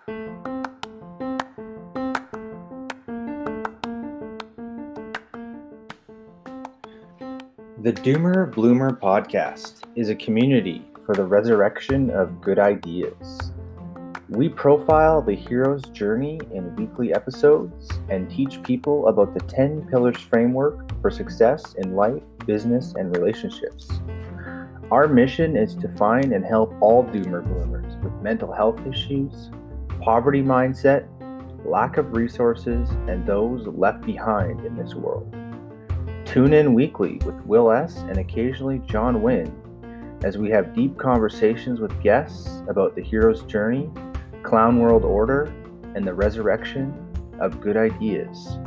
The Doomer Bloomer podcast is a community for the resurrection of good ideas. We profile the hero's journey in weekly episodes and teach people about the 10 pillars framework for success in life, business, and relationships. Our mission is to find and help all Doomer Bloomers with mental health issues, poverty mindset, lack of resources, and those left behind in this world. Tune in weekly with Will S. and occasionally John Wynn as we have deep conversations with guests about the hero's journey, clown world order, and the resurrection of good ideas.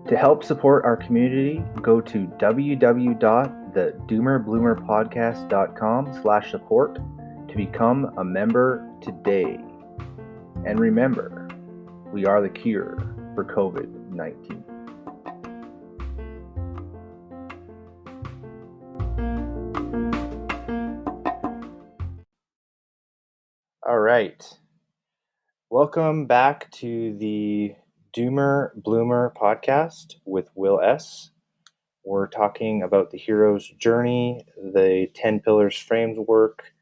To help support our community, go to www.thedoomerbloomerpodcast.com/support to become a member today. And remember, we are the cure for COVID-19. All right. Welcome back to the Doomer Bloomer podcast with Will S. We're talking about the hero's journey, the 10 pillars framework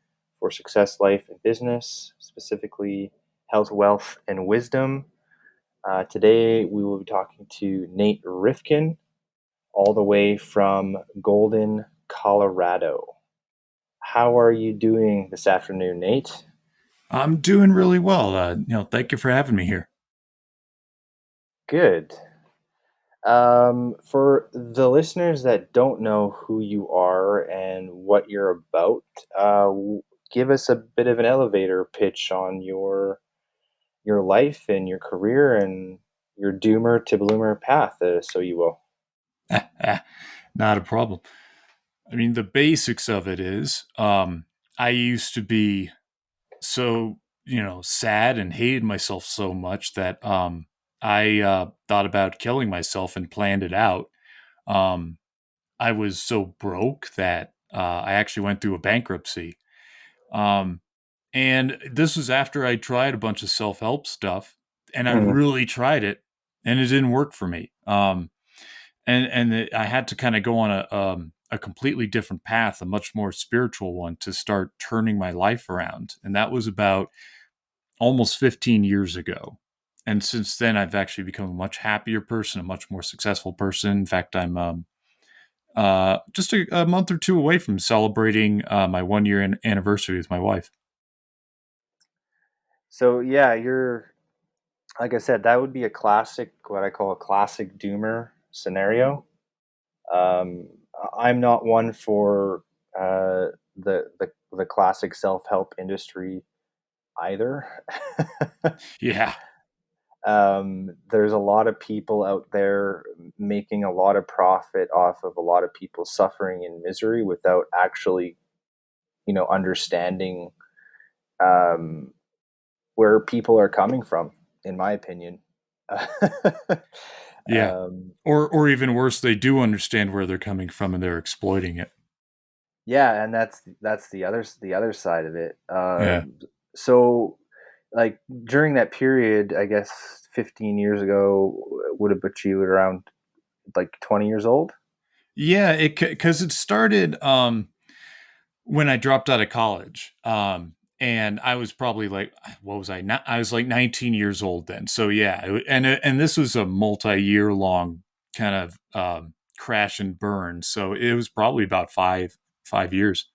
for success, life, and business, specifically health, wealth, and wisdom. Today, we will be talking to Nate Rifkin, all the way from Golden, Colorado. How are you doing this afternoon, Nate? I'm doing really well. Thank you for having me here. Good. For the listeners that don't know who you are and what you're about, give us a bit of an elevator pitch on your life and your career and your doomer to bloomer path, so you will. Not a problem. I mean, the basics of it is, I used to be so, sad and hated myself so much that I thought about killing myself and planned it out. I was so broke that I actually went through a bankruptcy. And this was after I tried a bunch of self-help stuff, and I really tried it, and it didn't work for me. I had to kind of go on a completely different path, a much more spiritual one, to start turning my life around. And that was about almost 15 years ago. And since then, I've actually become a much happier person, a much more successful person. In fact, I'm just a month or two away from celebrating my 1-year anniversary with my wife. So yeah, like I said, that would be a classic, what I call a classic doomer scenario. I'm not one for the classic self-help industry either. Yeah. There's a lot of people out there making a lot of profit off of a lot of people suffering in misery without actually, understanding where people are coming from, in my opinion. Yeah. Or even worse, they do understand where they're coming from and they're exploiting it. Yeah, and that's the other side of it. Yeah. So, like during that period, I guess 15 years ago would have put you around like 20 years old. Yeah, because it started when I dropped out of college. And I was probably like, what was I? I was like 19 years old then. So yeah, and this was a multi-year long kind of crash and burn. So it was probably about five years.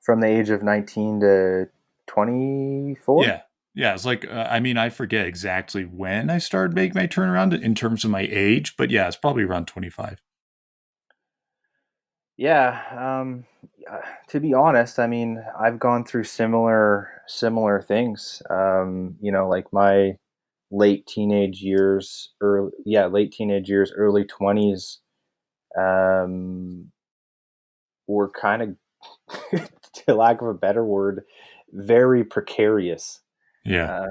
From the age of 19 to 24? Yeah. It's like, I forget exactly when I started making my turnaround in terms of my age, but yeah, it's probably around 25. Yeah. To be honest, I mean, I've gone through similar things. Like my late teenage years, early 20s, were kind of, to lack of a better word, very precarious. Yeah.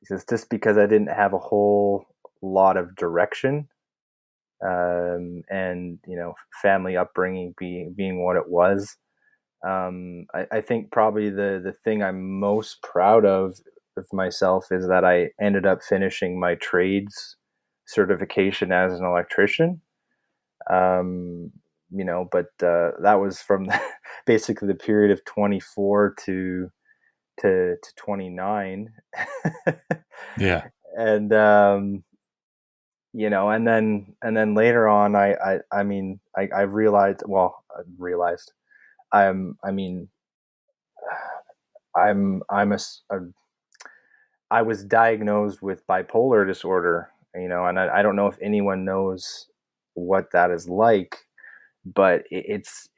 Just because I didn't have a whole lot of direction, and family upbringing being what it was. I think probably the thing I'm most proud of myself is that I ended up finishing my trades certification as an electrician. Um, but that was from basically the period of 24 to 29. Yeah. And and then later on, I realized, well, I realized I'm I mean I'm I was diagnosed with bipolar disorder, and I don't know if anyone knows what that is like, but it's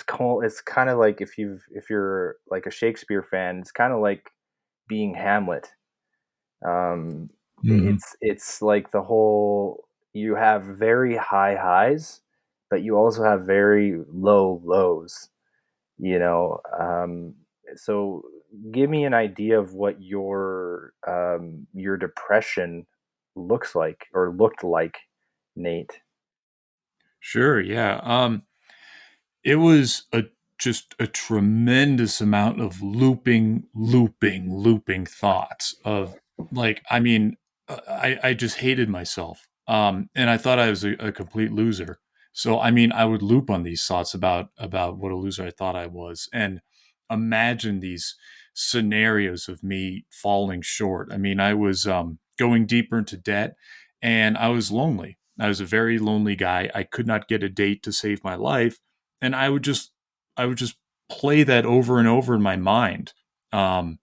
kind of like, if you're like a Shakespeare fan, it's kind of like being Hamlet. Um, Hmm. it's like the whole, you have very high highs, but you also have very low lows. You know, so give me an idea of what your depression looks like or looked like, Nate. Sure. Yeah. It was just a tremendous amount of looping thoughts of, like, I mean, I just hated myself. And I thought I was a complete loser. So, I mean, I would loop on these thoughts about what a loser I thought I was, and imagine these scenarios of me falling short. I mean, I was going deeper into debt, and I was lonely. I was a very lonely guy. I could not get a date to save my life, and I would just play that over and over in my mind, um,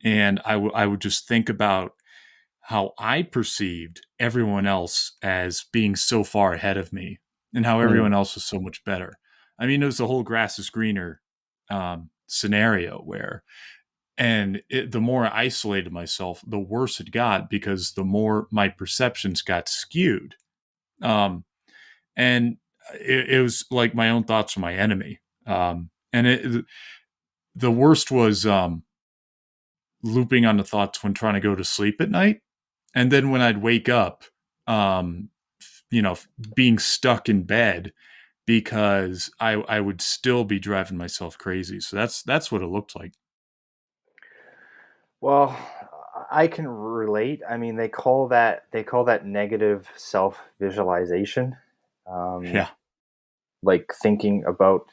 and I would just think about how I perceived everyone else as being so far ahead of me, and how Mm, everyone else was so much better. I mean, it was the whole grass is greener scenario where, the more I isolated myself, the worse it got, because the more my perceptions got skewed. Um, and it was like my own thoughts were my enemy. And the worst was looping on the thoughts when trying to go to sleep at night, and then when I'd wake up, um, being stuck in bed because I would still be driving myself crazy. So that's what it looked like. well, I can relate. I mean, they call that negative self visualization. Um, Yeah. like thinking about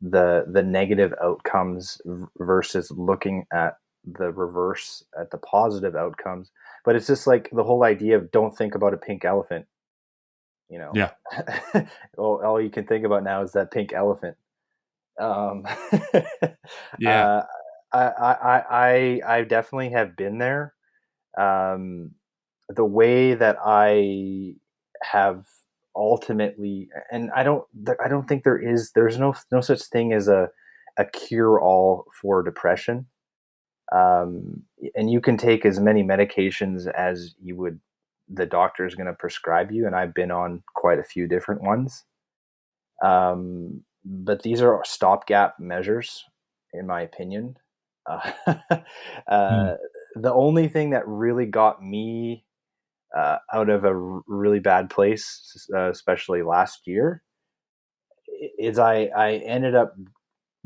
the negative outcomes versus looking at the reverse, at the positive outcomes. But it's just like the whole idea of, don't think about a pink elephant, you know. Yeah. All you can think about now is that pink elephant. um Yeah. uh I definitely have been there. um the way that I have ultimately, and I don't think there's no such thing as a cure all for depression. And you can take as many medications as the doctor is going to prescribe you, and I've been on quite a few different ones. But these are stopgap measures, in my opinion. uh, Mm. uh, the only thing that really got me out of a really bad place, especially last year, is I ended up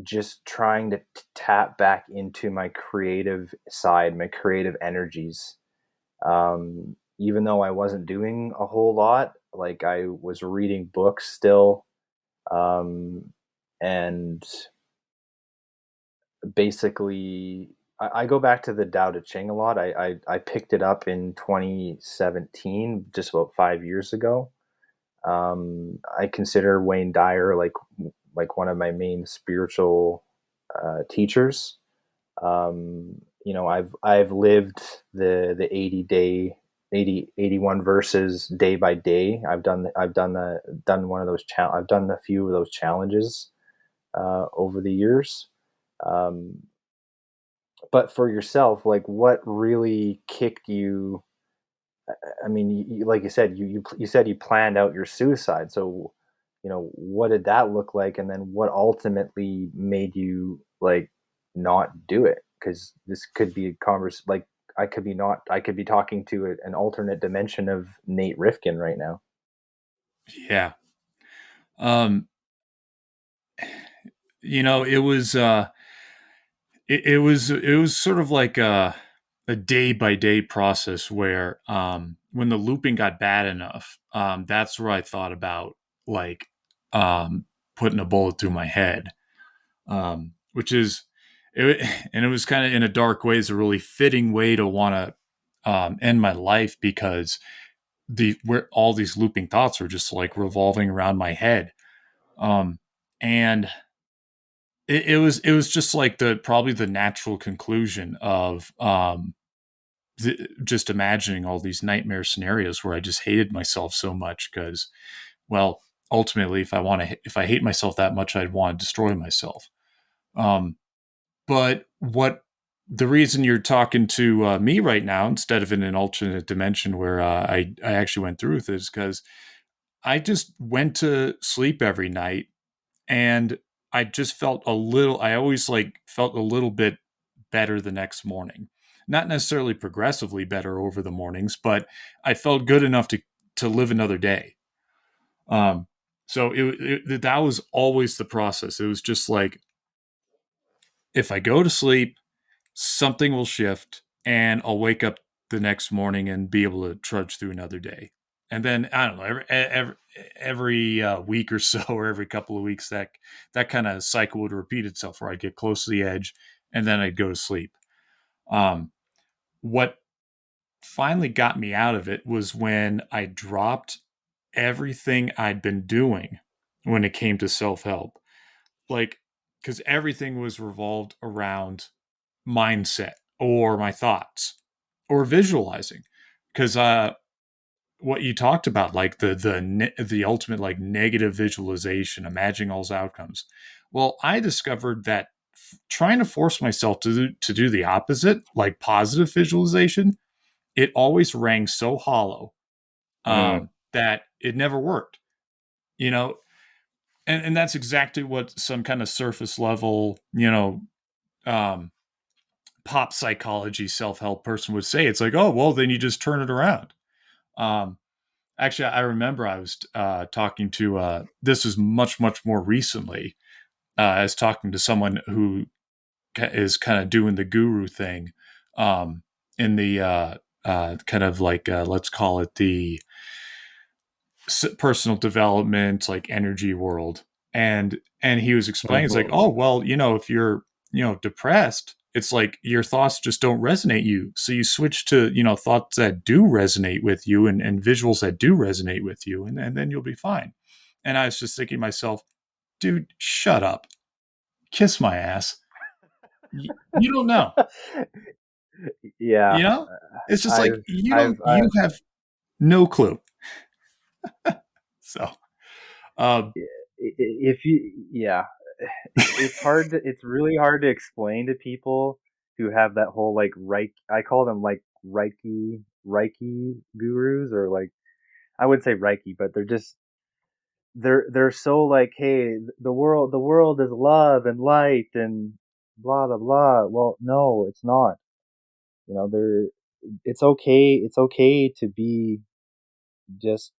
just trying to tap back into my creative side, my creative energies. Even though I wasn't doing a whole lot, like I was reading books still, um, and basically, I go back to the Tao Te Ching a lot. I picked it up in 2017, just about 5 years ago. I consider Wayne Dyer like one of my main spiritual teachers. I've lived the 80 day 81 verses day by day. I've done one of those I've done a few of those challenges over the years. Um, but for yourself, like, what really kicked you? I mean, like you said, you said you planned out your suicide. So, what did that look like? And then what ultimately made you, like, not do it? Because this could be a like, I could be talking to an alternate dimension of Nate Rifkin right now. Yeah. Um, it was it was sort of like a day by day process where when the looping got bad enough, that's where I thought about like putting a bullet through my head, which is it, and it was kind of in a dark way, is a really fitting way to want to end my life, because where all these looping thoughts were just like revolving around my head, and it was just like the probably the natural conclusion of just imagining all these nightmare scenarios where I just hated myself so much, because, well, ultimately, if I hate myself that much, I'd want to destroy myself. Um, but what the reason you're talking to me right now instead of in an alternate dimension where I actually went through with it is because I just went to sleep every night, and I just felt a little. I always like felt a little bit better the next morning. Not necessarily progressively better over the mornings, but I felt good enough to live another day. Um, so that was always the process. It was just like, if I go to sleep, something will shift, and I'll wake up the next morning and be able to trudge through another day. And then I don't know, every week or so, or every couple of weeks, that kind of cycle would repeat itself, where I'd get close to the edge, and then I'd go to sleep. Um, what finally got me out of it was when I dropped everything I'd been doing when it came to self help. Like, because everything was revolved around mindset or my thoughts or visualizing. Because what you talked about, like the ultimate like negative visualization, imagining all those outcomes. Well, I discovered that trying to force myself to do the opposite, like positive visualization, it always rang so hollow, Mm. that it never worked. You know, and that's exactly what some kind of surface level, um, pop psychology self help person would say. It's like, oh well, then you just turn it around. Um, Actually, I remember I was talking to this is much more recently. I was talking to someone who is kind of doing the guru thing, in the kind of like let's call it the personal development, like energy world. And he was explaining, it's like, Mhm. oh well, if you're depressed, it's like your thoughts just don't resonate you, so you switch to thoughts that do resonate with you, and visuals that do resonate with you, and then you'll be fine. And I was just thinking to myself, dude, shut up, kiss my ass. You don't know. Yeah, you know it's just like I've you have no clue. So um if you yeah, it's really hard to explain to people who have that whole like Reiki. I call them like Reiki gurus, or like, I wouldn't say Reiki, but they're so like, hey, the world is love and light and blah blah blah. Well, no, it's not. They're it's okay to be just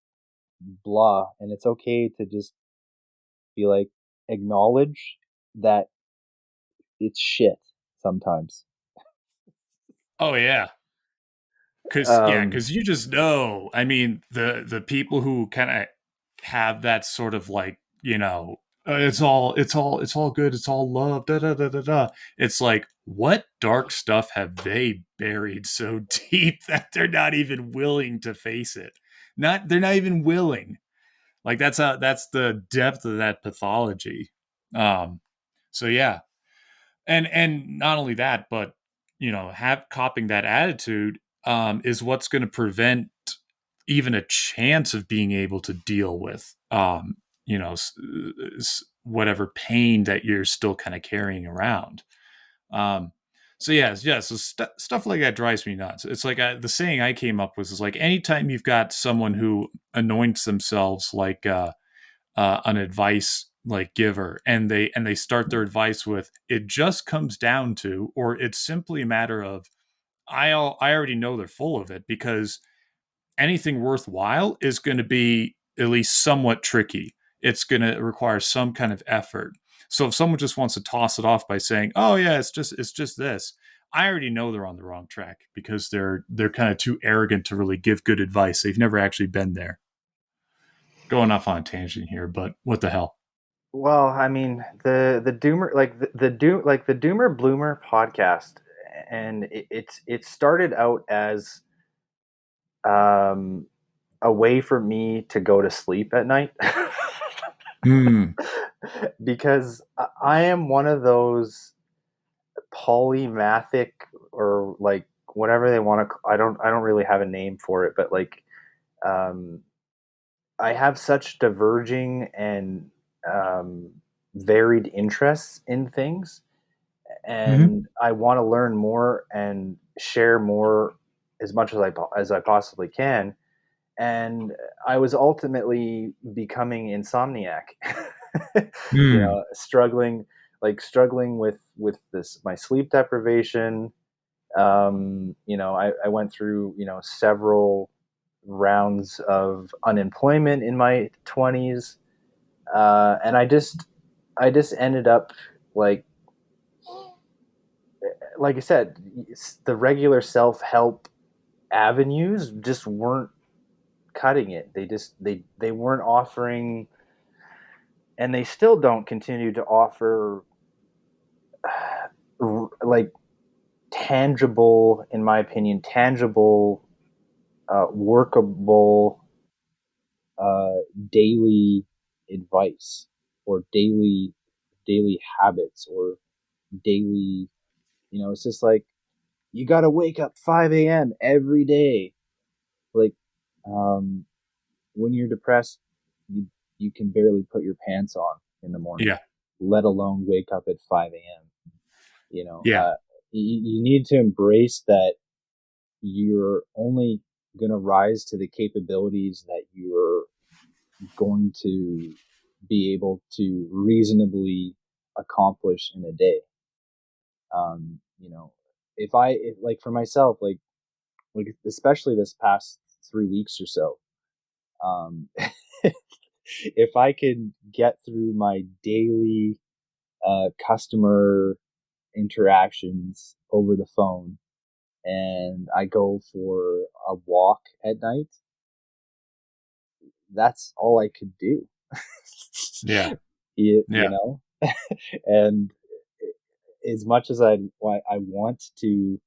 blah, and it's okay to just be like, acknowledge that it's shit sometimes. oh yeah. Um, Because you just know. I mean, the people who kind of have that sort of like, it's all good, it's all love, da da da da da. It's like, what dark stuff have they buried so deep that they're not even willing to face it? They're not even willing. Like that's the depth of that pathology. Um, so yeah, and not only that, but have copying that attitude is what's going to prevent even a chance of being able to deal with whatever pain that you're still kind of carrying around. um, so yeah, so stuff like that drives me nuts. It's like the saying I came up with is like, anytime you've got someone who anoints themselves like an advice like giver, and they start their advice with, it just comes down to, or it's simply a matter of, I already know they're full of it, because anything worthwhile is going to be at least somewhat tricky. It's going to require some kind of effort. So if someone just wants to toss it off by saying, "Oh yeah, it's just this," I already know they're on the wrong track because they're kind of too arrogant to really give good advice. They've never actually been there. Going off on a tangent here, but what the hell? Well, I mean, the Doomer, like the Doomer Bloomer podcast, and it started out as um a way for me to go to sleep at night. Hmm. Because I am one of those polymathic, or like whatever they want to, I don't really have a name for it, but like um I have such diverging and um varied interests in things, Mm-hmm. and I want to learn more and share more as much as I possibly can. And I was ultimately becoming insomniac. Hmm. Struggling with this, my sleep deprivation. I went through several rounds of unemployment in my 20s, and I just ended up like like I said, the regular self help avenues just weren't cutting it. They weren't offering, and they still don't continue to offer like tangible, in my opinion, tangible, workable, uh, daily advice, or daily habits, or daily. It's just like you got to wake up 5 a.m. every day. Like, um, when you're depressed, you you can barely put your pants on in the morning, Yeah. let alone wake up at 5 a.m. Yeah. You need to embrace that you're only going to rise to the capabilities that you're going to be able to reasonably accomplish in a day. Um, you know, if like for myself, like especially this past 3 weeks or so, um, if I could get through my daily customer interactions over the phone, and I go for a walk at night, that's all I could do. Yeah. you Yeah. know, and as much as I want to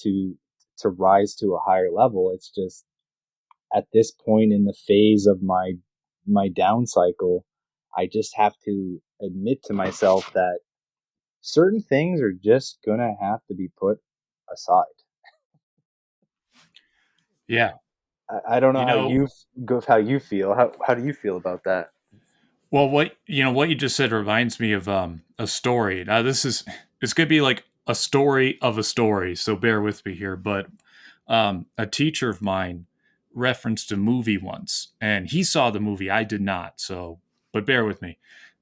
to rise to a higher level, it's just at this point in the phase of my down cycle, I just have to admit to myself that certain things are just gonna have to be put aside. Yeah. I don't know You how know, you feel. How do you feel about that? well, what you just said reminds me of a story. Now, it's gonna be like a story of a story, so bear with me here. But a teacher of mine referenced a movie once, and he saw the movie. I did not, so but bear with me.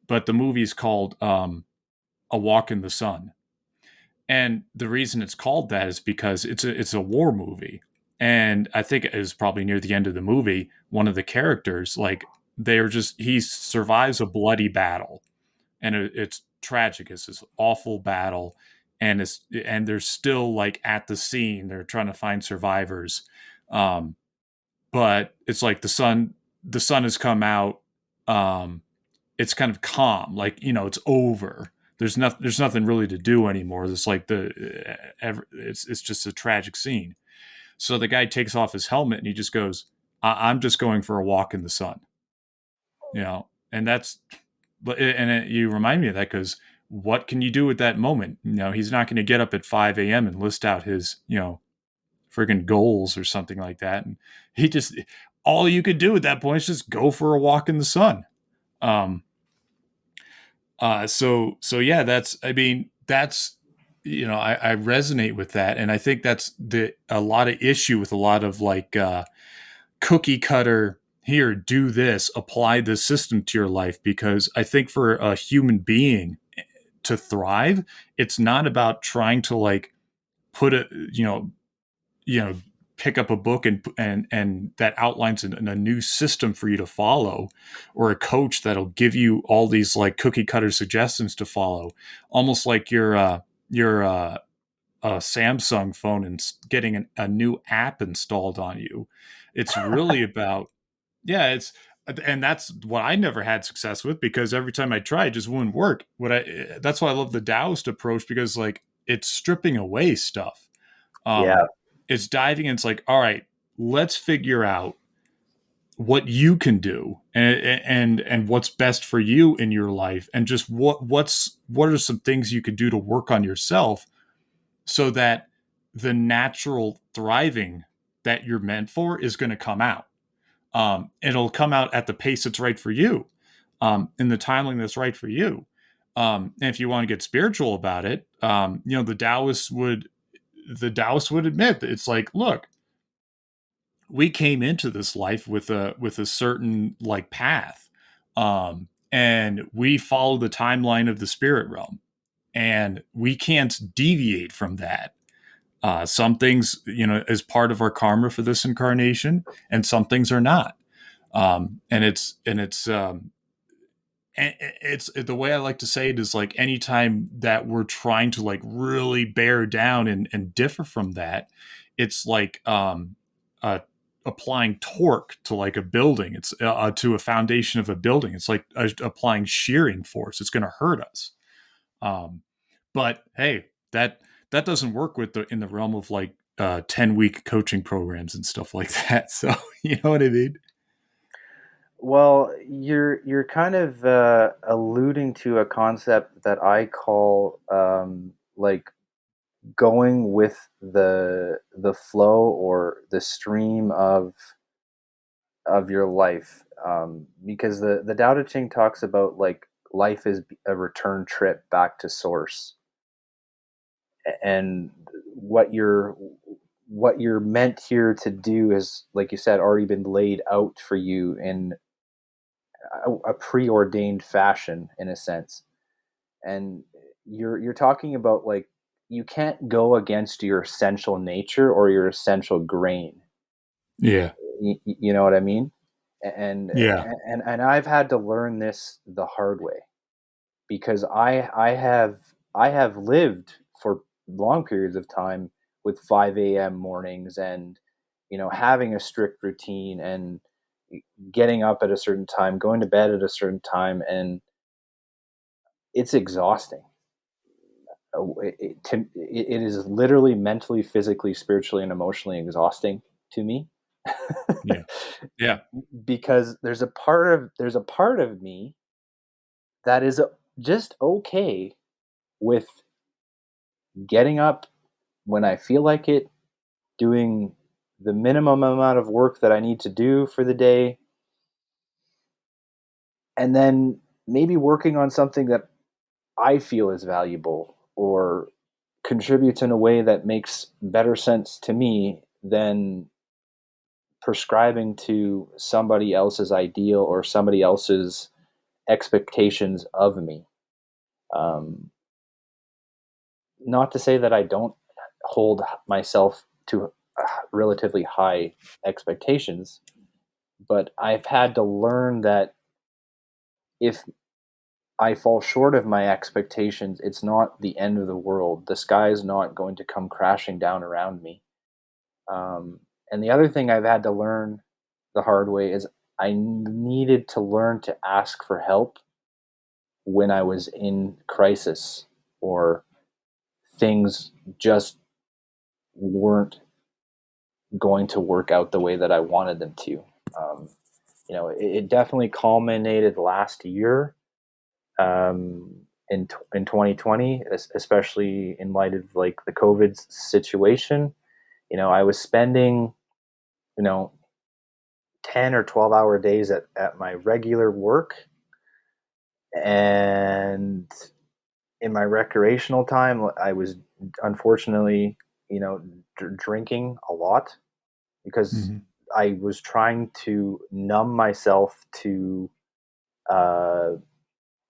But the movie is called A Walk in the Sun, and the reason it's called that is because it's a war movie, and I think it is probably near the end of the movie. One of the characters, like they're just he survives a bloody battle, and it's tragic. It's this awful battle, and they're still like at the scene. They're trying to find survivors, um, but it's like the sun has come out. Um, it's kind of calm, like it's over. There's nothing really to do anymore. It's like it's just a tragic scene. So the guy takes off his helmet and he just goes, I'm just going for a walk in the sun," and that's you remind me of that because what can you do at that moment? He's not going to get up at 5 a.m. and list out his friggin' goals or something like that. And he just all you could do at that point is just go for a walk in the sun. Um, so yeah, that's I resonate with that, and I think that's the a lot of issue with a lot of like cookie cutter. Here, do this, apply this system to your life, because I think for a human being to thrive, it's not about trying to like put a you know pick up a book and that outlines a new system for you to follow, or a coach that'll give you all these like cookie cutter suggestions to follow, almost like you're a Samsung phone and getting a new app installed on you. It's really about, yeah, and that's what I never had success with, because every time I tried, it just wouldn't work. That's why I love the Taoist approach, because like it's stripping away stuff. Yeah. It's diving in. It's like, all right, let's figure out what you can do, and what's best for you in your life, and just what are some things you could do to work on yourself, so that the natural thriving that you're meant for is going to come out. It'll come out at the pace that's right for you, in the timing that's right for you. And if you want to get spiritual about it, the Taoists would admit that it's like, look, we came into this life with a certain like path, and we follow the timeline of the spirit realm, and we can't deviate from that. Some things, as part of our karma for this incarnation, and some things are not. And it's the way I like to say it is like, anytime that we're trying to like really bear down and differ from that, it's like uh, applying torque to like a building. It's to a foundation of a building. It's like applying shearing force. It's going to hurt us. Um, but hey, that doesn't work in the realm of like 10-week coaching programs and stuff like that. So you know what I mean? Well, you're kind of alluding to a concept that I call like going with the flow or the stream of your life, because the Tao Te Ching talks about like life is a return trip back to source, and what you're meant here to do is, like you said, already been laid out for you in a preordained fashion, in a sense. And you're talking about like you can't go against your essential nature or your essential grain. Yeah. You know what I mean? And Yeah. and I've had to learn this the hard way, because I have lived for long periods of time with 5 a.m. mornings, and having a strict routine, and getting up at a certain time, going to bed at a certain time, and it's exhausting. It is literally mentally, physically, spiritually, and emotionally exhausting to me. Yeah. Yeah. Because there's a part of me that is just okay with getting up when I feel like it, doing the minimum amount of work that I need to do for the day, and then maybe working on something that I feel is valuable or contributes in a way that makes better sense to me than prescribing to somebody else's ideal or somebody else's expectations of me. Um, Not to say that I don't hold myself to relatively high expectations, but I've had to learn that if I fall short of my expectations, it's not the end of the world. The sky is not going to come crashing down around me. And the other thing I've had to learn the hard way is I needed to learn to ask for help when I was in crisis, or things just weren't going to work out the way that I wanted them to. Um, it definitely culminated last year, in 2020, especially in light of like the COVID situation. I was spending, you know, 10 or 12-hour days at my regular work, and in my recreational time, I was unfortunately, drinking a lot, because Mm-hmm. I was trying to numb myself to uh,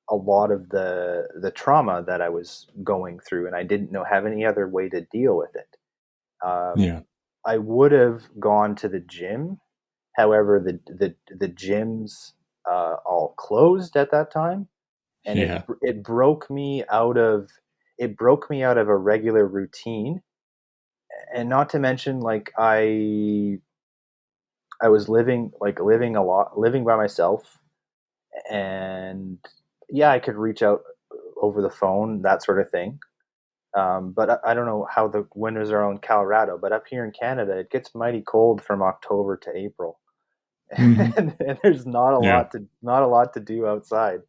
a lot of the trauma that I was going through, and I didn't know have any other way to deal with it. Um, Yeah. I would have gone to the gym. However, the gyms all closed at that time, and Yeah. it broke me out of a regular routine. And not to mention, like I was living by myself, and yeah, I could reach out over the phone, that sort of thing. But I don't know how the winters are in Colorado, but up here in Canada, it gets mighty cold from October to April, Hmm. and there's Yeah. not a lot to do outside.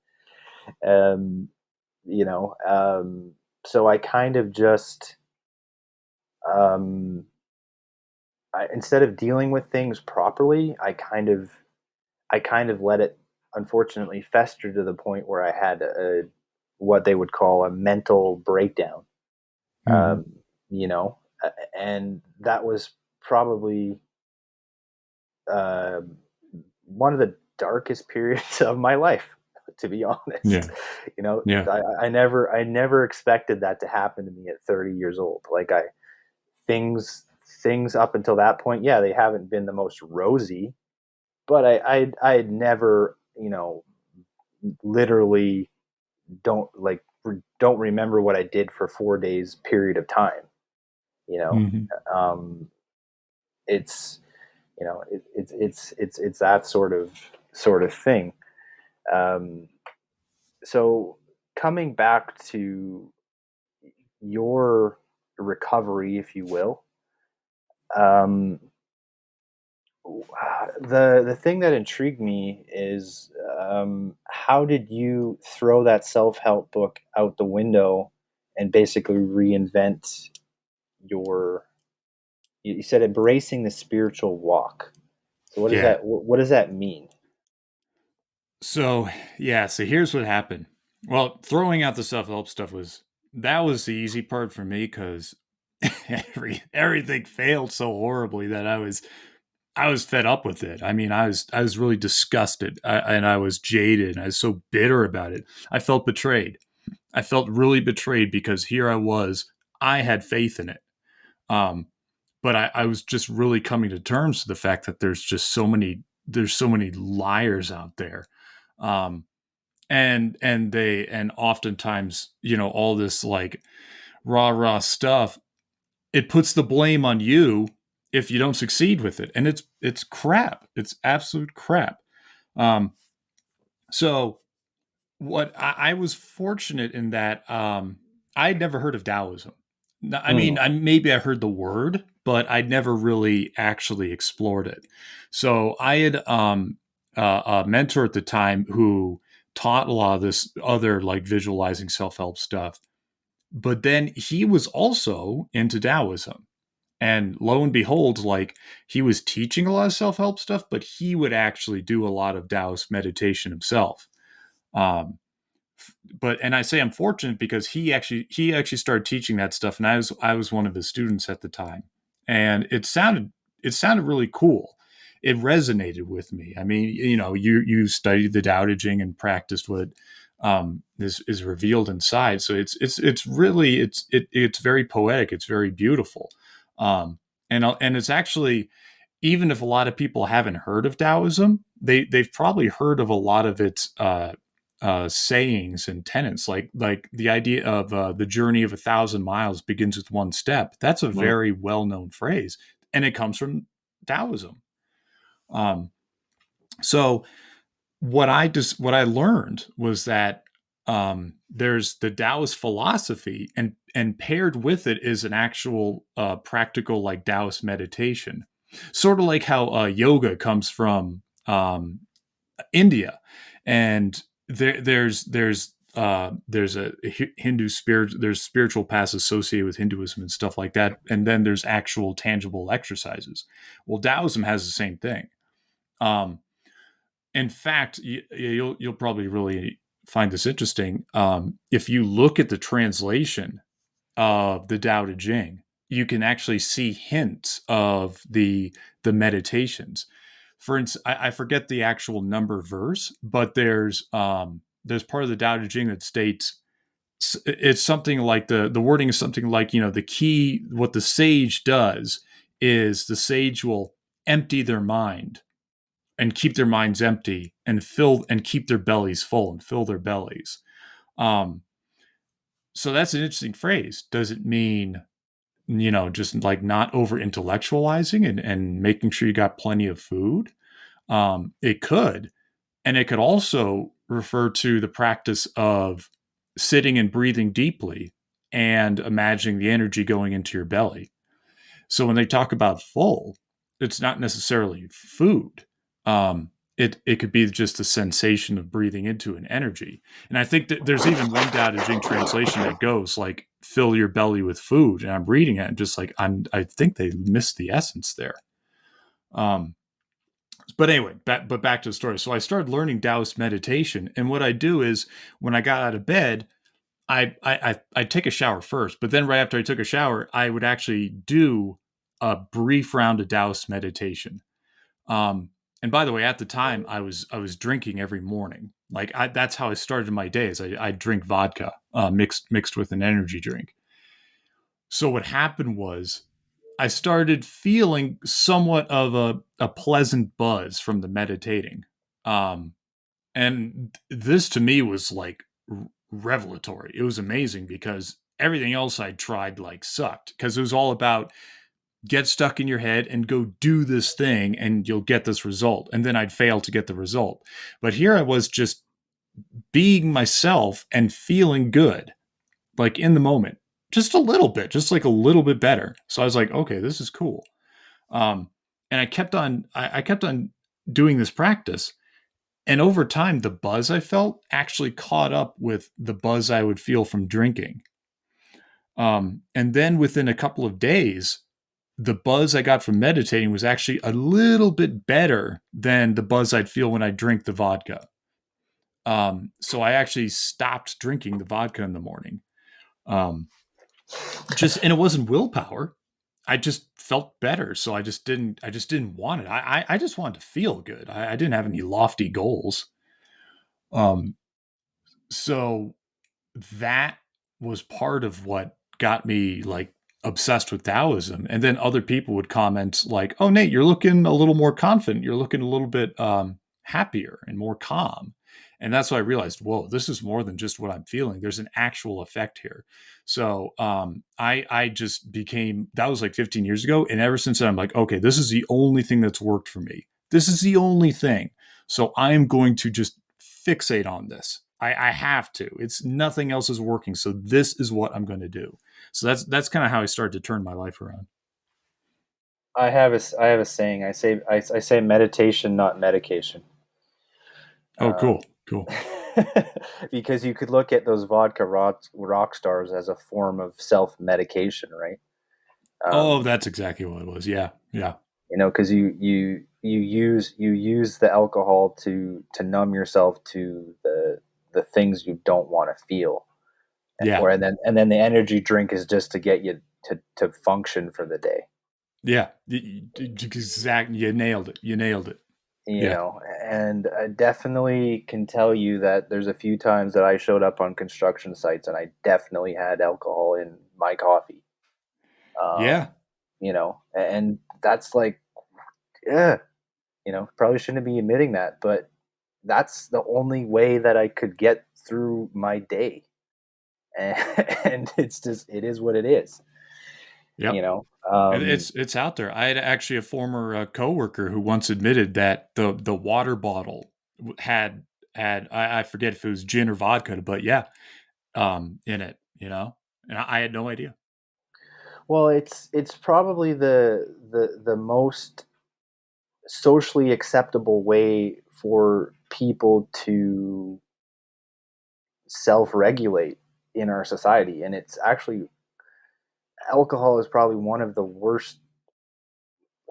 Um, you know, so I kind of just um, instead of dealing with things properly, I kind of let it unfortunately fester to the point where I had what they would call a mental breakdown. Hmm. Um, you know, and that was probably uh, one of the darkest periods of my life, to be honest. Yeah. You know, Yeah. I never expected that to happen to me at 30 years old. Like things, things up until that point, yeah, they haven't been the most rosy, but I had never, you know, literally don't remember what I did for 4 days period of time. You know, Hmm. um, it's it's that sort of thing. Um, so coming back to your recovery, if you will, um, the thing that intrigued me is how did you throw that self help book out the window and basically reinvent your? You said embracing the spiritual walk. So Yeah. what does that mean? So yeah, so here's what happened. Well, throwing out the self-help stuff that was the easy part for me because everything failed so horribly that I was fed up with it. I mean, I was really disgusted, and I was jaded, and I was so bitter about it. I felt betrayed. I felt really betrayed because here I was. I had faith in it. Um, but I was just really coming to terms with the fact that there's so many liars out there. Um, and oftentimes, you know, all this like rah stuff, it puts the blame on you if you don't succeed with it. And it's crap. It's absolute crap. Um, so what I was fortunate in that I'd never heard of Taoism. I mean, Mm, maybe I heard the word, but I'd never really actually explored it. So I had a mentor at the time who taught a lot of this other like visualizing self help stuff. But then he was also into Taoism. And lo and behold, like he was teaching a lot of self help stuff, but he would actually do a lot of Taoist meditation himself. Um, but and I say I'm fortunate because he actually started teaching that stuff, and I was one of his students at the time, and it sounded really cool. It resonated with me. I mean, you know, you studied the Tao Te Ching and practiced what is revealed inside. So it's really it's very poetic. It's very beautiful, and it's actually even if a lot of people haven't heard of Taoism, they've probably heard of a lot of its sayings and tenets, like the idea of the journey of 1,000 miles begins with one step. That's a mm, very well known phrase, and it comes from Taoism. Um, so what I learned was that there's the Taoist philosophy, and paired with it is an actual practical like Taoist meditation, sort of like how yoga comes from India, and there's a Hindu spirit, there's spiritual paths associated with Hinduism and stuff like that, and then there's actual tangible exercises. Well, Taoism has the same thing. Um, in fact, you'll probably really find this interesting. If you look at the translation of the Tao Te Ching, you can actually see hints of the meditations. For instance, I forget the actual number verse, but there's part of the Tao Te Ching that states it's something like the wording is something like, you know, the key, what the sage does is the sage will empty their mind and keep their minds empty and fill and keep their bellies full and fill their bellies. Um, so that's an interesting phrase. Does it mean, just like not over intellectualizing and making sure you got plenty of food? It could. And it could also refer to the practice of sitting and breathing deeply and imagining the energy going into your belly. So when they talk about full, it's not necessarily food. It could be just the sensation of breathing into an energy. And I think that there's even one Tao Te Ching translation that goes like, fill your belly with food. And I'm reading it and just like, I think they missed the essence there. But anyway, back to the story. So I started learning Taoist meditation. And what I do is when I got out of bed, I'd take a shower first, but then right after I took a shower, I would actually do a brief round of Taoist meditation. And by the way, at the time, I was drinking every morning. Like that's how I started my days. I drink vodka mixed with an energy drink. So what happened was I started feeling somewhat of a pleasant buzz from the meditating. Um, and this to me was like revelatory. It was amazing because everything else I'd tried like sucked because it was all about get stuck in your head and go do this thing and you'll get this result. And then I'd fail to get the result. But here I was just being myself and feeling good, like in the moment, just a little bit, just like a little bit better. So I was like, okay, this is cool. Um, and I kept on doing this practice. And over time, the buzz I felt actually caught up with the buzz I would feel from drinking. And then within a couple of days, the buzz I got from meditating was actually a little bit better than the buzz I'd feel when I drink the vodka. So I actually stopped drinking the vodka in the morning. Um, and it wasn't willpower. I just felt better. So I just didn't want it. I just wanted to feel good. I didn't have any lofty goals. Um, so that was part of what got me like obsessed with Taoism. And then other people would comment like, "Oh, Nate, you're looking a little more confident. You're looking a little bit happier and more calm." And that's why I realized, whoa, this is more than just what I'm feeling. There's an actual effect here. So I just became, that was like 15 years ago. And ever since then, I'm like, okay, this is the only thing that's worked for me. This is the only thing. So I'm going to just fixate on this. I have to. It's nothing else is working. So this is what I'm going to do. So that's kind of how I started to turn my life around. I have a saying. I say meditation, not medication. Oh, Um, cool. Cool. because you could look at those vodka rock stars as a form of self medication, right? Oh, Um, that's exactly what it was. Yeah. Yeah. because you use the alcohol to numb yourself to the things you don't want to feel, Yeah. or and then the energy drink is just to get you to function for the day. Yeah. Exactly. You nailed it. You nailed it. You Yeah. know, and I definitely can tell you that there's a few times that I showed up on construction sites and I definitely had alcohol in my coffee. Yeah. Um, and that's like, yeah, probably shouldn't be admitting that, but that's the only way that I could get through my day. And, and it is what it is, you Yep. know. It's out there. I had actually a former coworker who once admitted that the water bottle had I forget if it was gin or vodka, but yeah, in it, and I had no idea. Well, it's probably the most socially acceptable way for people to self-regulate in our society, and it's actually alcohol is probably one of the worst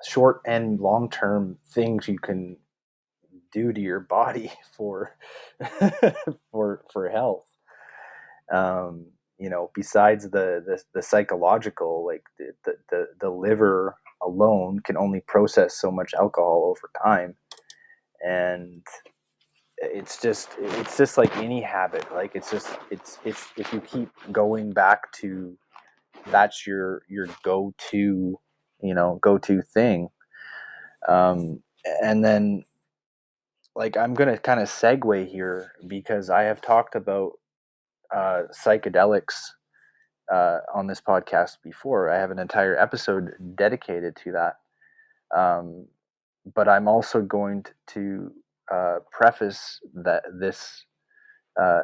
short and long-term things you can do to your body for for health. Besides the psychological, like the liver alone can only process so much alcohol over time, and it's just like any habit. Like it's if you keep going back to that's your go-to go-to thing. And then, like, I'm gonna kind of segue here because I have talked about psychedelics on this podcast before. I have an entire episode dedicated to that. But I'm also going to preface this uh,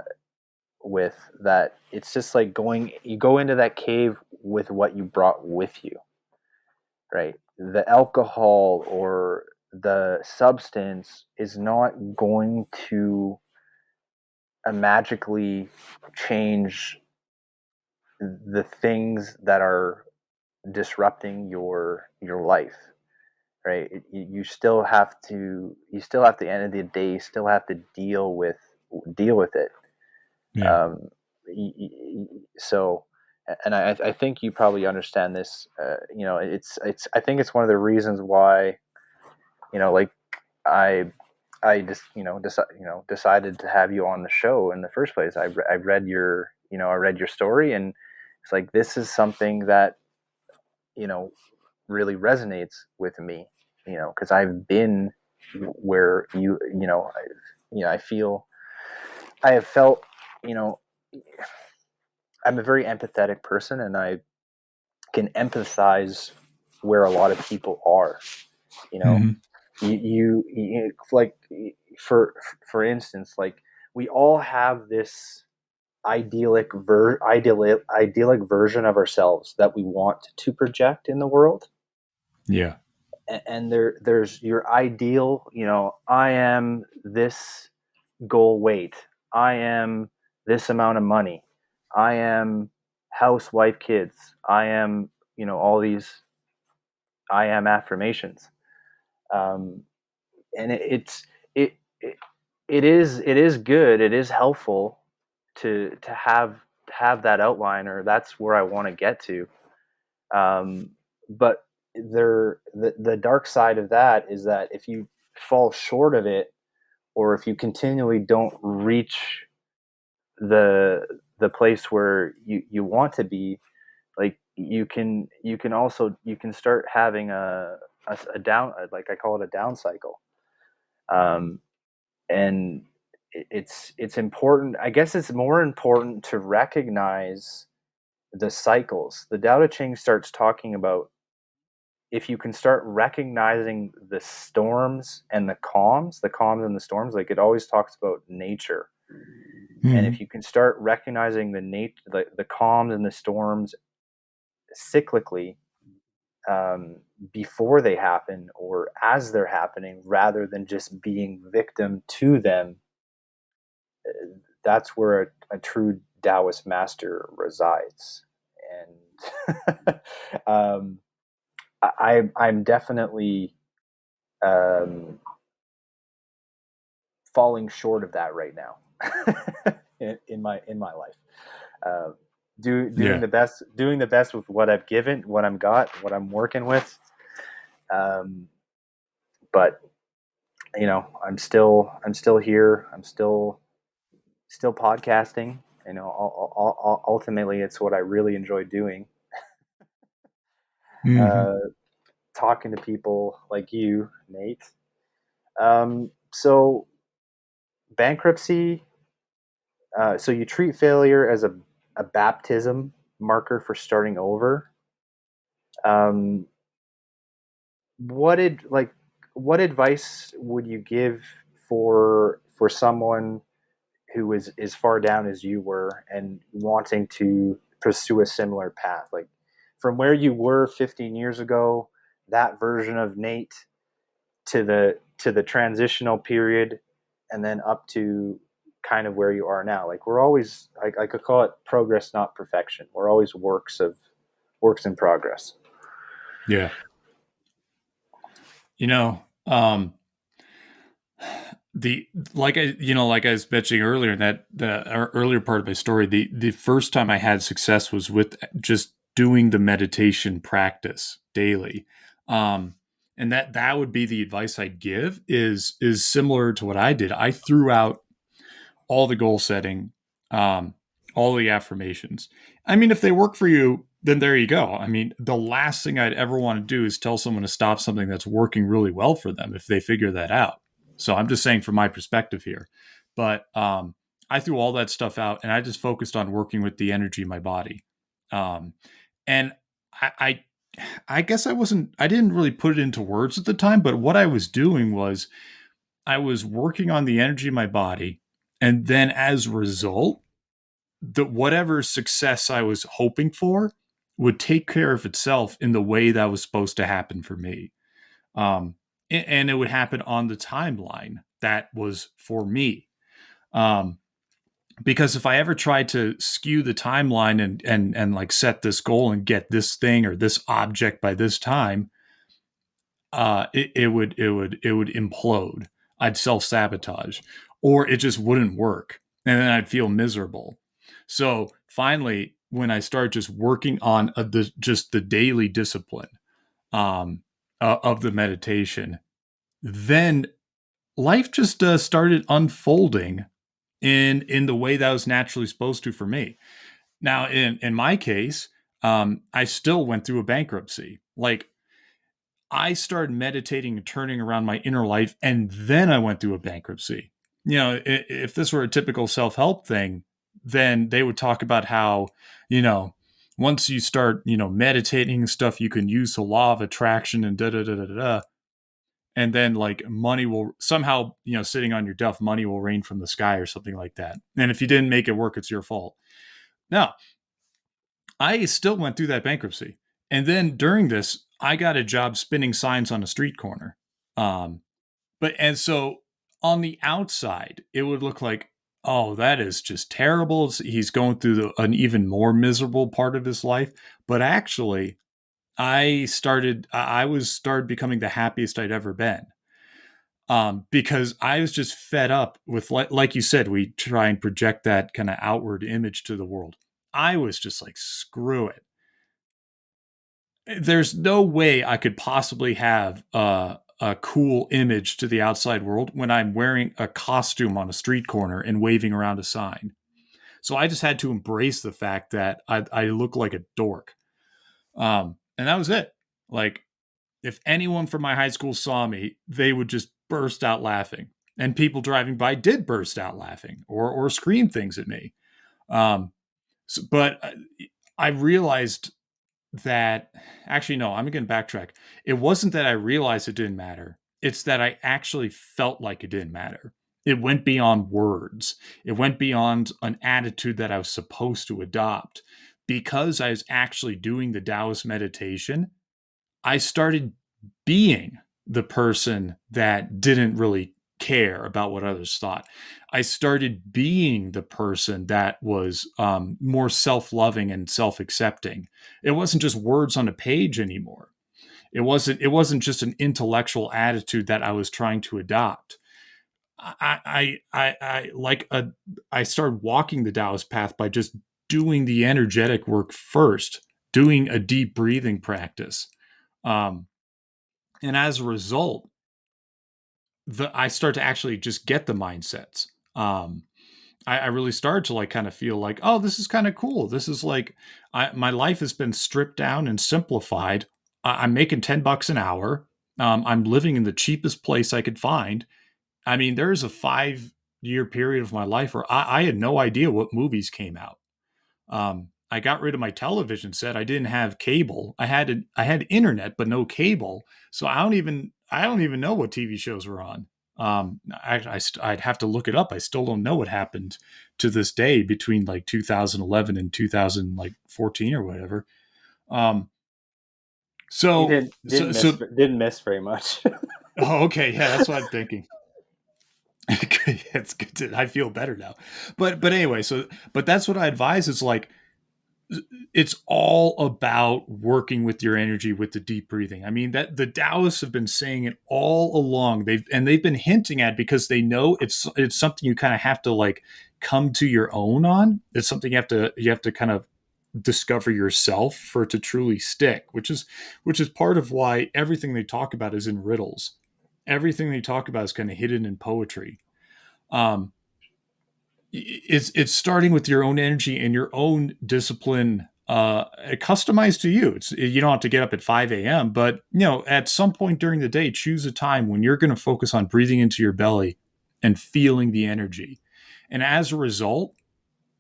with that it's just like you go into that cave with what you brought with you, right? The alcohol or the substance is not going to magically change the things that are disrupting your life, right? You still have to end of the day, you still have to deal with it. Yeah. um, so, and I think you probably understand this. It's I think it's one of the reasons why, like, I I just decided to have you on the show in the first place. I read your story, and it's like this is something that you know really resonates with me. Because I've been where I feel I have felt. You know, I'm a very empathetic person, and I can empathize where a lot of people are. You know, Hmm. like, for instance, like, we all have this idyllic version of ourselves that we want to project in the world. Yeah. And there's your ideal. I am this goal weight. I am this amount of money. I am housewife, kids. I am, all these I am affirmations. Um, and it, it it is good. It is helpful to have that outline, or that's where I want to get to. But the dark side of that is that if you fall short of it, or if you continually don't reach the place where you want to be, like, you can start having a down, like I call it, a down cycle. um, and it's important. I guess it's more important to recognize the cycles. The Tao Te Ching starts talking about, if you can start recognizing the calms and the storms, like, it always talks about nature. And if Hmm. you can start recognizing the calms and the storms cyclically, before they happen or as they're happening, rather than just being victim to them, that's where a true Taoist master resides. And I'm definitely um, falling short of that right now in my life. Uh, doing Yeah. the best with what I've given, what I'm got, what I'm working with. Um, but I'm still here. I'm still podcasting. Ultimately, it's what I really enjoy doing. Hmm. Uh, Talking to people like you, Nate. So bankruptcy. So you treat failure as a baptism marker for starting over. Um, what did like what advice would you give for someone who is as far down as you were and wanting to pursue a similar path, like from where you were 15 years ago, that version of Nate, to the transitional period, and then up to kind of where you are now? Like, we're always, I could call it progress, not perfection. We're always works in progress. Yeah. You know, um, the like I was mentioning earlier in that the earlier part of my story, the first time I had success was with just doing the meditation practice daily. um and that would be the advice I'd give, is similar to what I did. I threw out all the goal setting, um all the affirmations. I mean, if they work for you, then there you go. I mean, the last thing I'd ever want to do is tell someone to stop something that's working really well for them if they figure that out. So I'm just saying from my perspective here. But I threw all that stuff out and I just focused on working with the energy in my body. Um, and I, I I guess I didn't really put it into words at the time, but what I was doing was I was working on the energy in my body. And then as a result, the whatever success I was hoping for would take care of itself in the way that was supposed to happen for me. Um, and it would happen on the timeline that was for me. Um, because if I ever tried to skew the timeline and like set this goal and get this thing or this object by this time, it would implode. I'd self sabotage, or it just wouldn't work, and then I'd feel miserable. So finally, when I started just working on just the daily discipline um, of the meditation, then life just started unfolding in the way that was naturally supposed to for me. Now, in my case, I still went through a bankruptcy. Like I started meditating and turning around my inner life, and then I went through a bankruptcy. You know, if this were a typical self help thing, then they would talk about how, you know, once you start, meditating and stuff, you can use the law of attraction and da da da da da. And then like money will somehow, sitting on your duff, money will rain from the sky or something like that. And if you didn't make it work, it's your fault. Now, I still went through that bankruptcy. And then during this, I got a job spinning signs on a street corner. Um, and so on the outside, it would look like, oh, that is just terrible. He's going through an even more miserable part of his life. But actually, I was started becoming the happiest I'd ever been. Because I was just fed up with, like you said, we try and project that kind of outward image to the world. I was just like, screw it. There's no way I could possibly have a cool image to the outside world when I'm wearing a costume on a street corner and waving around a sign. So I just had to embrace the fact that I look like a dork. And that was it. Like, if anyone from my high school saw me, they would just burst out laughing. And people driving by did burst out laughing or scream things at me. But I realized that actually, no, I'm going to backtrack. It wasn't that I realized it didn't matter. It's that I actually felt like it didn't matter. It went beyond words. It went beyond an attitude that I was supposed to adopt. Because I was actually doing the Taoist meditation, I started being the person that didn't really care about what others thought. I started being the person that was more self-loving and self-accepting. It wasn't just words on a page anymore. It wasn't just an intellectual attitude that I was trying to adopt. I started walking the Taoist path by just doing the energetic work first, doing a deep breathing practice. Um, and as a result, I start to actually just get the mindsets. I really started to like kind of feel like, oh, this is kind of cool. This is like my life has been stripped down and simplified. I'm making $10 an hour. I'm living in the cheapest place I could find. I mean, there's a 5-year period of my life where I had no idea what movies came out. I got rid of my television set. I didn't have cable. I had internet, but no cable. So I don't even know what TV shows were on. I'd have to look it up. I still don't know what happened to this day between like 2011 and 2014 or whatever. Um, You so didn't so didn't miss so. didn't miss very much. Oh, okay, yeah, that's what I'm thinking. It's good. I feel better now. But anyway, but that's what I advise. Is like it's all about working with your energy with the deep breathing. I mean that the Taoists have been saying it all along. They've been hinting at it because they know it's something you kind of have to like come to your own on. It's something you have to kind of discover yourself for it to truly stick, which is part of why everything they talk about is in riddles. Everything they talk about is kind of hidden in poetry. Um, it's starting with your own energy and your own discipline customized to you. You don't have to get up at 5 a.m., but at some point during the day, choose a time when you're going to focus on breathing into your belly and feeling the energy. And as a result,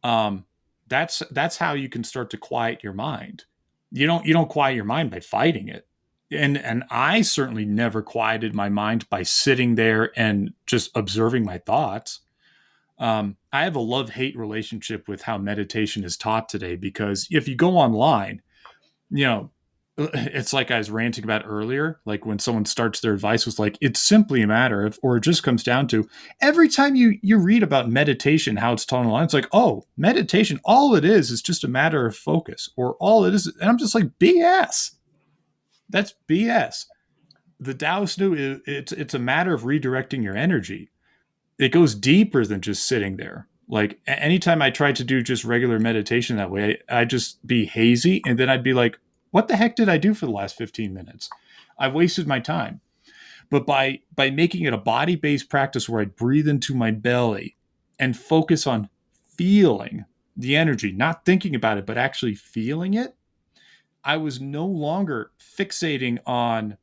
um, that's how you can start to quiet your mind. You don't quiet your mind by fighting it. And I certainly never quieted my mind by sitting there and just observing my thoughts. I have a love-hate relationship with how meditation is taught today, because if you go online, you know, it's like I was ranting about earlier, like when someone starts their advice was like, it's simply a matter of, or it just comes down to, every time you read about meditation, how it's taught online, it's like, oh, meditation, all it is just a matter of focus, or all it is. And I'm just like, BS. That's BS. The Taoist knew it's a matter of redirecting your energy. It goes deeper than just sitting there. Like anytime I tried to do just regular meditation that way, I'd just be hazy. And then I'd be like, what the heck did I do for the last 15 minutes? I wasted my time. But by making it a body-based practice where I breathe into my belly and focus on feeling the energy, not thinking about it, but actually feeling it, I was no longer fixating on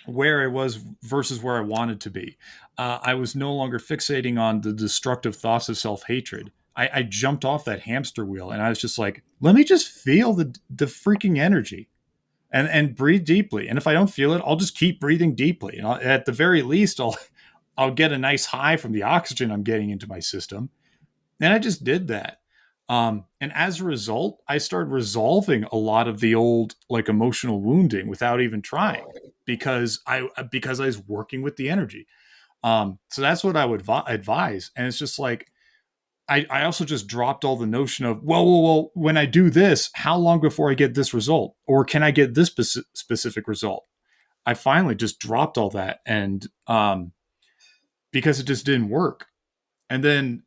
where I was versus where I wanted to be. I was no longer fixating on the destructive thoughts of self hatred. I jumped off that hamster wheel and I was just like, let me just feel the freaking energy and breathe deeply. And if I don't feel it, I'll just keep breathing deeply. And at the very least, I'll get a nice high from the oxygen I'm getting into my system. And I just did that. And as a result, I started resolving a lot of the old like emotional wounding without even trying, because I was working with the energy. So that's what I would advise. And it's just like I also just dropped all the notion of well, when I do this, how long before I get this result, or can I get this specific result? I finally just dropped all that, and because it just didn't work. And then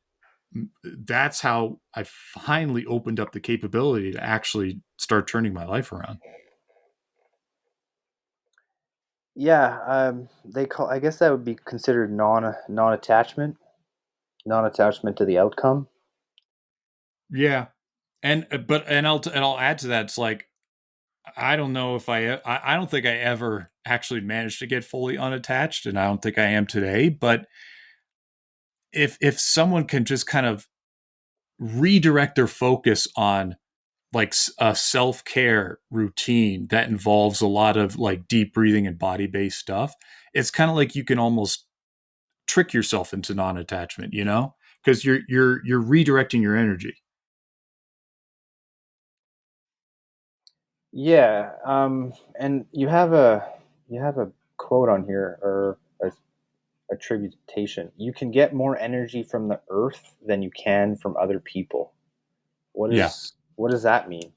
that's how I finally opened up the capability to actually start turning my life around. Yeah, they call. I guess that would be considered non-attachment, non-attachment to the outcome. Yeah, and I'll add to that. It's like I don't know if I don't think I ever actually managed to get fully unattached, and I don't think I am today. But if someone can just kind of redirect their focus on like a self-care routine that involves a lot of like deep breathing and body-based stuff, it's kind of like you can almost trick yourself into non-attachment, because you're redirecting your energy. Yeah, and you have a quote on here, or a attributation. You can get more energy from the earth than you can from other people. Yeah. What does that mean?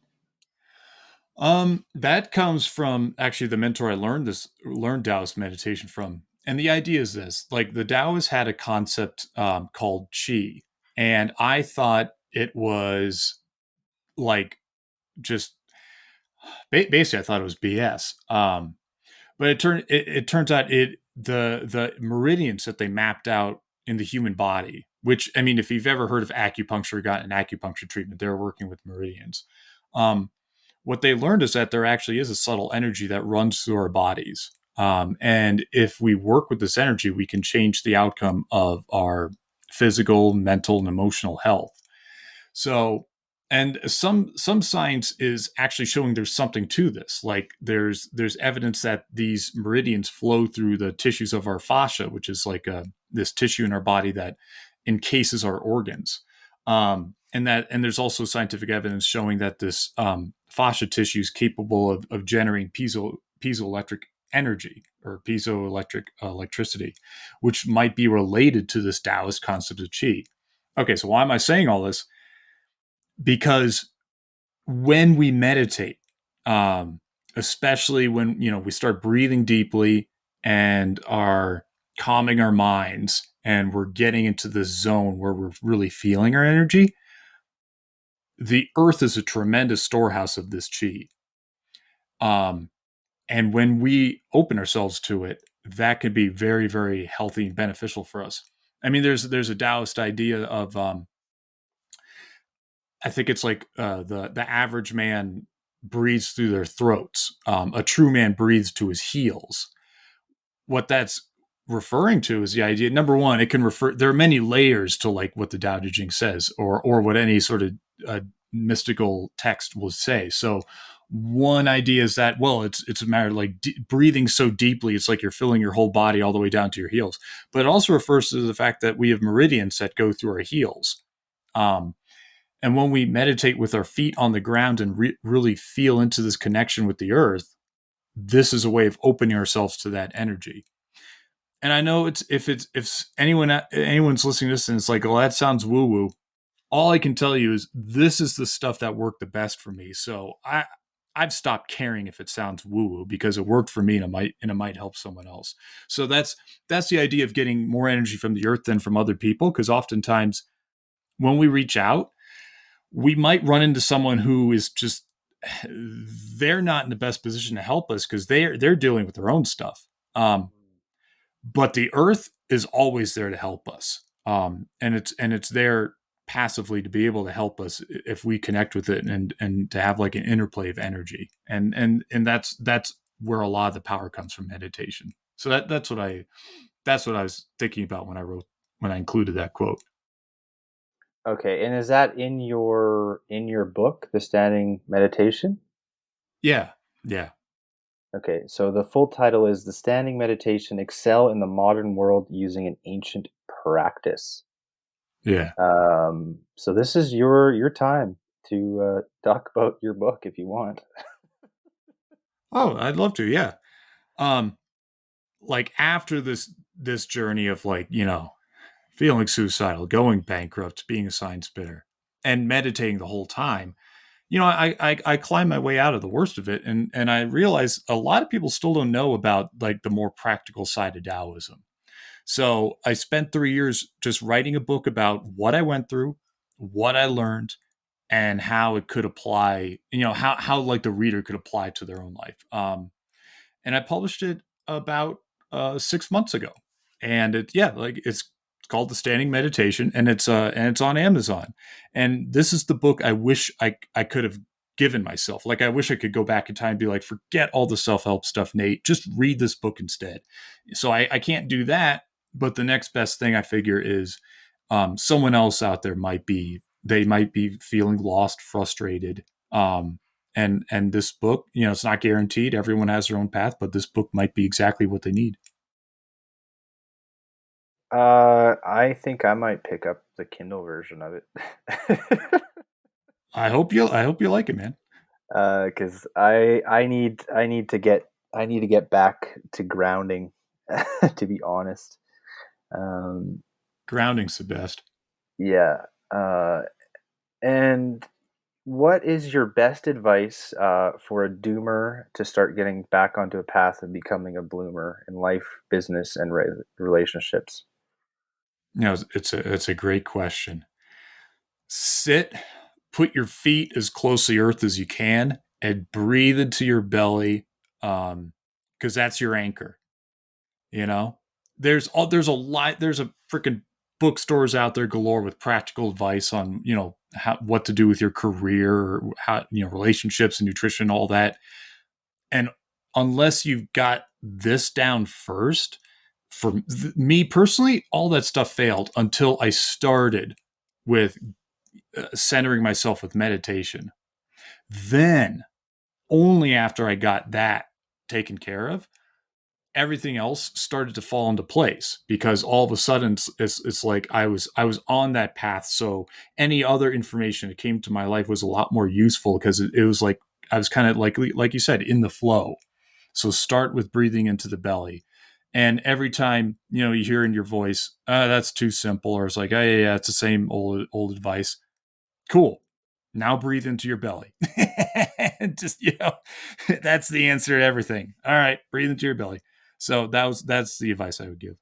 That comes from actually the mentor I learned Taoist meditation from. And the idea is this: like the Taoists had a concept called qi, and I thought it was like just basically I thought it was BS. But it turns out the meridians that they mapped out in the human body, which I mean, if you've ever heard of acupuncture, got an acupuncture treatment, they're working with meridians. Um, what they learned is that there actually is a subtle energy that runs through our bodies. And if we work with this energy, we can change the outcome of our physical, mental, and emotional health. So, and some science is actually showing there's something to this. Like there's evidence that these meridians flow through the tissues of our fascia, which is like this tissue in our body that encases our organs. And there's also scientific evidence showing that this fascia tissue is capable of generating piezoelectric energy, or piezoelectric electricity, which might be related to this Taoist concept of qi. Okay, so why am I saying all this? Because when we meditate, um, especially when we start breathing deeply and are calming our minds, and we're getting into this zone where we're really feeling our energy, the earth is a tremendous storehouse of this chi. Um, and when we open ourselves to it, that can be very, very healthy and beneficial for us. I mean, there's a Taoist idea of I think it's like the average man breathes through their throats. A true man breathes to his heels. What that's referring to is the idea. Number one, it can refer. There are many layers to like what the Tao Te Ching says, or what any sort of mystical text will say. So one idea is that, well, it's a matter of like breathing so deeply, it's like you're filling your whole body all the way down to your heels. But it also refers to the fact that we have meridians that go through our heels. Um, and when we meditate with our feet on the ground and really feel into this connection with the earth, this is a way of opening ourselves to that energy. And I know if anyone's listening to this and it's like, oh, that sounds woo woo. All I can tell you is this is the stuff that worked the best for me. So I've stopped caring if it sounds woo woo because it worked for me and it might help someone else. So that's the idea of getting more energy from the earth than from other people. Because oftentimes when we reach out, we might run into someone who is just they're not in the best position to help us because they're dealing with their own stuff. But the earth is always there to help us, and it's there passively to be able to help us if we connect with it and to have like an interplay of energy, and that's where a lot of the power comes from meditation. So that's what I was thinking about when I included that quote. Okay, and is that in your book, The Standing Meditation? Yeah, yeah, Okay, so the full title is The Standing Meditation: Excel in the Modern World Using an Ancient Practice. yeah. So this is your time to talk about your book if you want. Oh, I'd love to. Yeah. Um, like after this journey of like feeling suicidal, going bankrupt, being a sign spitter, and meditating the whole time, I climbed my way out of the worst of it, and I realized a lot of people still don't know about like the more practical side of Taoism. So I spent 3 years just writing a book about what I went through, what I learned, and how it could apply. How like the reader could apply to their own life. And I published it about 6 months ago. And it's called The Standing Meditation, and it's on Amazon. And this is the book I wish I could have given myself. Like I wish I could go back in time and be like, forget all the self help stuff, Nate. Just read this book instead. So I can't do that, but the next best thing I figure is someone else out there might be feeling lost, frustrated, and this book, it's not guaranteed. Everyone has their own path, but this book might be exactly what they need. I think I might pick up the Kindle version of it. I hope you like it, man. Because I need to get back to grounding, to be honest. Um, Grounding's the best. yeah. Uh, and what is your best advice for a doomer to start getting back onto a path of becoming a bloomer in life, business, and relationships? It's a great question. Sit, put your feet as close to the earth as you can, and breathe into your belly, because that's your anchor. You know, there's a lot. There's a freaking bookstores out there galore with practical advice on what to do with your career, or how relationships and nutrition, all that. And unless you've got this down first, for me personally, all that stuff failed until I started with centering myself with meditation. Then, only after I got that taken care of, everything else started to fall into place, because all of a sudden it's like I was on that path. So any other information that came to my life was a lot more useful, because it was like I was kind of like you said, in the flow. So start with breathing into the belly. And every time, you hear in your voice, that's too simple, or it's like, oh, yeah, it's the same old advice. Cool. Now breathe into your belly. Just, that's the answer to everything. All right, breathe into your belly. So that's the advice I would give.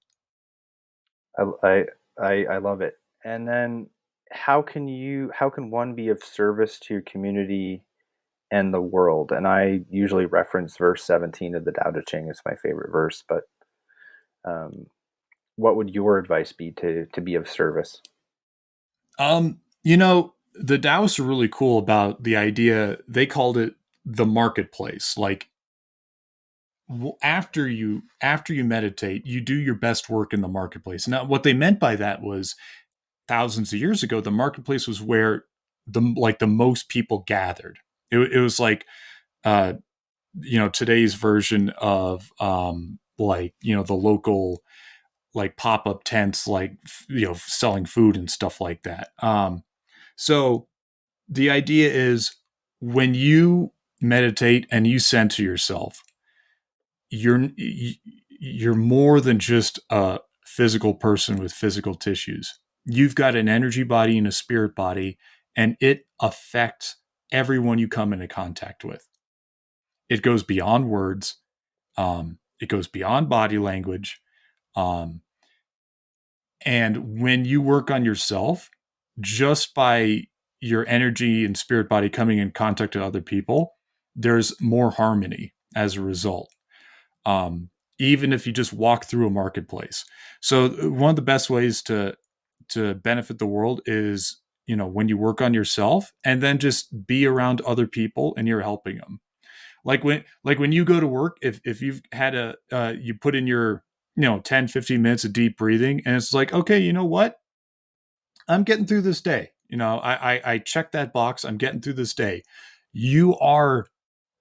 I I I love it. And then how can one be of service to your community and the world? And I usually reference verse 17 of the Tao Te Ching as my favorite verse, but um, what would your advice be to be of service? Um, you know, the Taoists are really cool about the idea. They called it the marketplace. Like after you meditate, you do your best work in the marketplace. Now, what they meant by that was thousands of years ago, the marketplace was where the most people gathered. It was like uh, today's version of the local like pop up tents, like selling food and stuff like that. So the idea is when you meditate and you center yourself, you're more than just a physical person with physical tissues. You've got an energy body and a spirit body, and it affects everyone you come into contact with. It goes beyond words. It goes beyond body language. Um, and when you work on yourself, just by your energy and spirit body coming in contact with other people, there's more harmony as a result. Even if you just walk through a marketplace. So one of the best ways to benefit the world is when you work on yourself and then just be around other people and you're helping them. Like when you go to work, if you've had you put in your 10-15 minutes of deep breathing and it's like, okay, you know what, I'm getting through this day. I check that box. I'm getting through this day. You are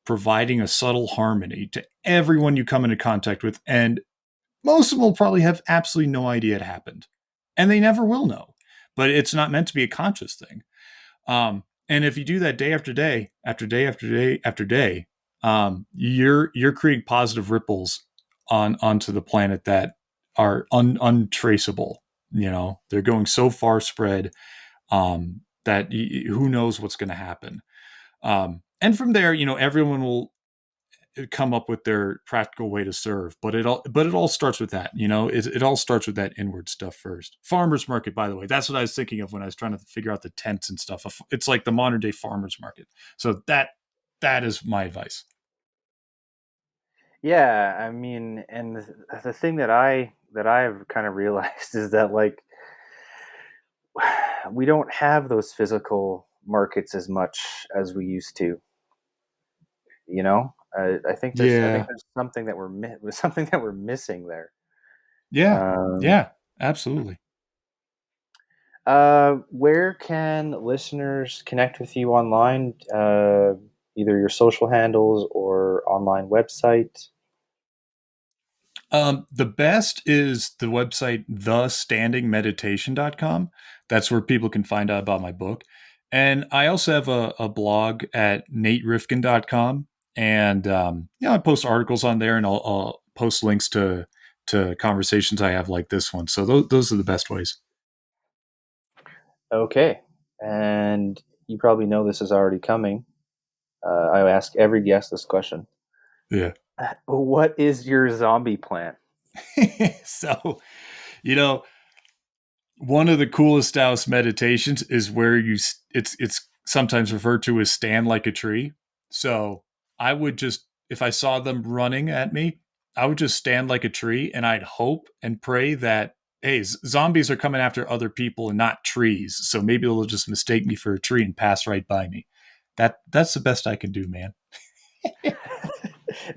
providing a subtle harmony to everyone you come into contact with. And most of them will probably have absolutely no idea it happened. And they never will know. But it's not meant to be a conscious thing. And if you do that day after day, after day after day after day, you're creating positive ripples onto the planet that are untraceable. They're going so far spread that who knows what's going to happen. And from there, everyone will come up with their practical way to serve, but it all starts with that. It all starts with that inward stuff first. Farmers market, by the way, that's what I was thinking of when I was trying to figure out the tents and stuff. It's like the modern day farmers market. So that is my advice. Yeah, I mean, and the thing that I've kind of realized is that like we don't have those physical markets as much as we used to. You know, I think Yeah, there's something that something that we're missing there. yeah, Um, yeah, absolutely. where can listeners connect with you online? Either your social handles or online website. The best is the website thestandingmeditation.com. That's where people can find out about my book. And I also have a blog at naterifkin.com. And I post articles on there and I'll post links to conversations I have like this one. So those are the best ways. Okay, and you probably know this is already coming. I ask every guest this question. Yeah. What is your zombie plan? So, you know, one of the coolest Taoist meditations is where it's sometimes referred to as stand like a tree. So I would just, if I saw them running at me, I would just stand like a tree and I'd hope and pray that, hey, zombies are coming after other people and not trees. So maybe they'll just mistake me for a tree and pass right by me. That's the best I can do, man.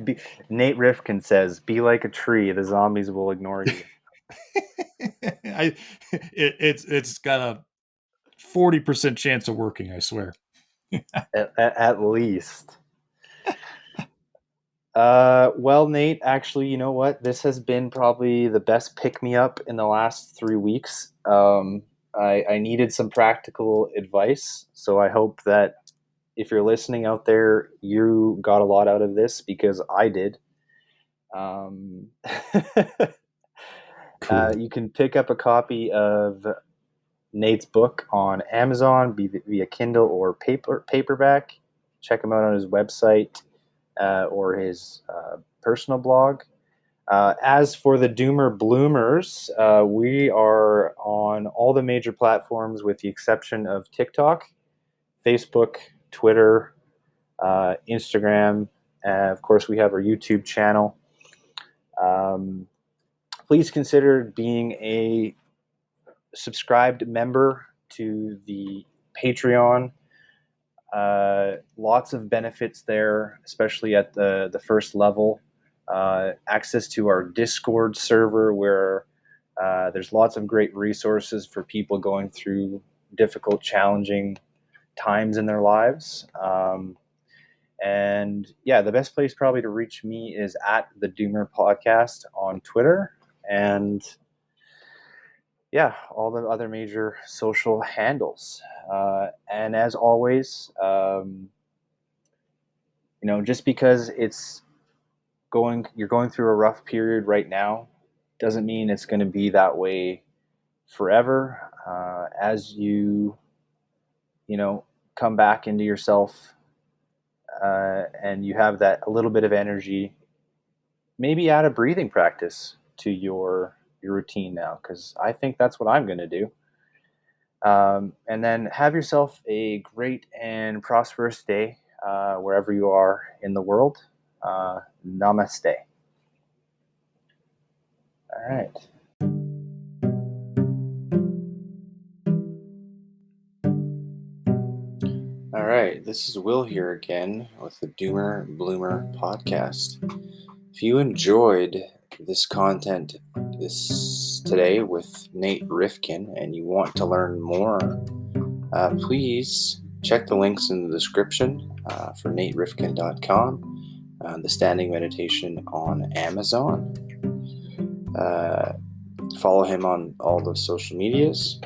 Be, Nate Rifkin says, "Be like a tree; the zombies will ignore you." It's got a 40% chance of working, I swear. At least. Well, Nate, actually, you know what? This has been probably the best pick me up in the last 3 weeks. I needed some practical advice, so I hope that if you're listening out there, you got a lot out of this because I did. Um, Cool. you can pick up a copy of Nate's book on Amazon via Kindle or paperback. Check him out on his website or his personal blog. As for the Doomer Bloomers, we are on all the major platforms with the exception of TikTok, Facebook, Twitter, Instagram. Of course, we have our YouTube channel. Um, please consider being a subscribed member to the Patreon. Lots of benefits there, especially at the first level. Access to our Discord server where there's lots of great resources for people going through difficult, challenging times in their lives. And yeah, the best place probably to reach me is at the Doomer Podcast on Twitter. And yeah, all the other major social handles. And as always, just because you're going through a rough period right now, doesn't mean it's going to be that way forever. As you come back into yourself, and you have that a little bit of energy, maybe add a breathing practice to your routine now, because I think that's what I'm going to do. And then have yourself a great and prosperous day wherever you are in the world. Namaste. All right. All right, this is Will here again with the Doomer Bloomer podcast. If you enjoyed this content today with Nate Rifkin and you want to learn more, please check the links in the description for naterifkin.com, the standing meditation on Amazon. Follow him on all the social medias.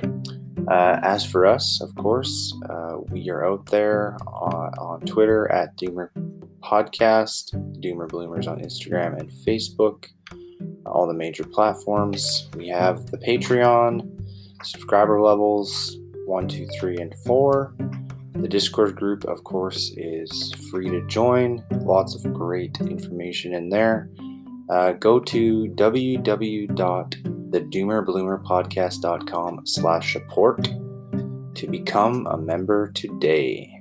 As for us, of course, we are out there on Twitter at Doomer Podcast, Doomer Bloomers on Instagram and Facebook, all the major platforms. We have the Patreon, subscriber levels 1, 2, 3, and 4. The Discord group, of course, is free to join. Lots of great information in there. Go to www.thedoomerbloomerpodcast.com/support to become a member today.